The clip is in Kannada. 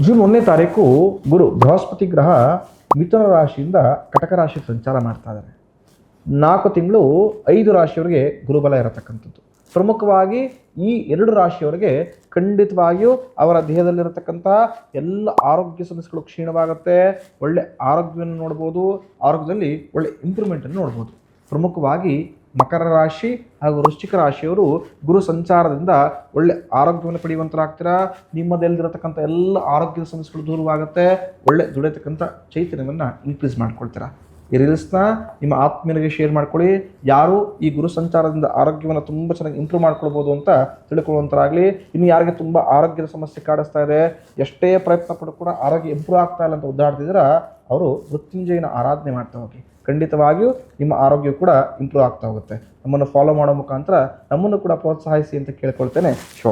ಜೂನ್ 1ನೇ ತಾರೀಕು ಗುರು ಬೃಹಸ್ಪತಿ ಗ್ರಹ ಮಿಥುನ ರಾಶಿಯಿಂದ ಕಟಕ ರಾಶಿಗೆ ಸಂಚಾರ ಮಾಡ್ತಾ ಇದ್ದಾರೆ. 4 ತಿಂಗಳು 5 ರಾಶಿಯವರಿಗೆ ಗುರುಬಲ ಇರತಕ್ಕಂಥದ್ದು. ಪ್ರಮುಖವಾಗಿ ಈ 2 ರಾಶಿಯವರಿಗೆ ಖಂಡಿತವಾಗಿಯೂ ಅವರ ದೇಹದಲ್ಲಿರತಕ್ಕಂಥ ಎಲ್ಲ ಆರೋಗ್ಯ ಸಮಸ್ಯೆಗಳು ಕ್ಷೀಣವಾಗುತ್ತೆ. ಒಳ್ಳೆ ಆರೋಗ್ಯವನ್ನು ನೋಡ್ಬೋದು, ಆರೋಗ್ಯದಲ್ಲಿ ಒಳ್ಳೆ ಇಂಪ್ರೂವ್ಮೆಂಟನ್ನು ನೋಡ್ಬೋದು. ಪ್ರಮುಖವಾಗಿ ಮಕರ ರಾಶಿ ಹಾಗೂ ವೃಶ್ಚಿಕ ರಾಶಿಯವರು ಗುರು ಸಂಚಾರದಿಂದ ಒಳ್ಳೆ ಆರೋಗ್ಯವನ್ನು ಪಡೆಯುವಂತರಾಗ್ತೀರಾ. ನಿಮ್ಮದಲ್ಲಿರತಕ್ಕಂಥ ಎಲ್ಲ ಆರೋಗ್ಯದ ಸಮಸ್ಯೆಗಳು ದೂರವಾಗುತ್ತೆ. ಒಳ್ಳೆ ದುಡಿಯತಕ್ಕಂಥ ಚೈತನ್ಯವನ್ನು ಇನ್ಕ್ರೀಸ್ ಮಾಡ್ಕೊಳ್ತೀರಾ. ಈ ರೀಲ್ಸ್ನ ನಿಮ್ಮ ಆತ್ಮೀಯರಿಗೆ ಶೇರ್ ಮಾಡ್ಕೊಳ್ಳಿ. ಯಾರು ಈ ಗುರು ಸಂಚಾರದಿಂದ ಆರೋಗ್ಯವನ್ನು ತುಂಬ ಚೆನ್ನಾಗಿ ಇಂಪ್ರೂವ್ ಮಾಡ್ಕೊಳ್ಬೋದು ಅಂತ ತಿಳ್ಕೊಳ್ಳುವಂಥರಾಗಲಿ. ಇನ್ನು ಯಾರಿಗೆ ತುಂಬ ಆರೋಗ್ಯದ ಸಮಸ್ಯೆ ಕಾಡಿಸ್ತಾ ಇದೆ, ಎಷ್ಟೇ ಪ್ರಯತ್ನ ಪಟ್ಟು ಕೂಡ ಆರೋಗ್ಯ ಇಂಪ್ರೂವ್ ಆಗ್ತಾ ಇಲ್ಲ ಅಂತ ಒದ್ದಾಡ್ತಿದ್ದೀರಾ, ಅವರು ಮೃತ್ಯುಂಜಯನ ಆರಾಧನೆ ಮಾಡ್ತಾ ಹೋಗಿ. ಖಂಡಿತವಾಗಿಯೂ ನಿಮ್ಮ ಆರೋಗ್ಯ ಕೂಡ ಇಂಪ್ರೂವ್ ಆಗ್ತಾ ಹೋಗುತ್ತೆ. ನಮ್ಮನ್ನು ಫಾಲೋ ಮಾಡೋ ಮುಖಾಂತರ ನಮ್ಮನ್ನು ಕೂಡ ಪ್ರೋತ್ಸಾಹಿಸಿ ಅಂತ ಕೇಳ್ಕೊಳ್ತೇನೆ. ಶೋ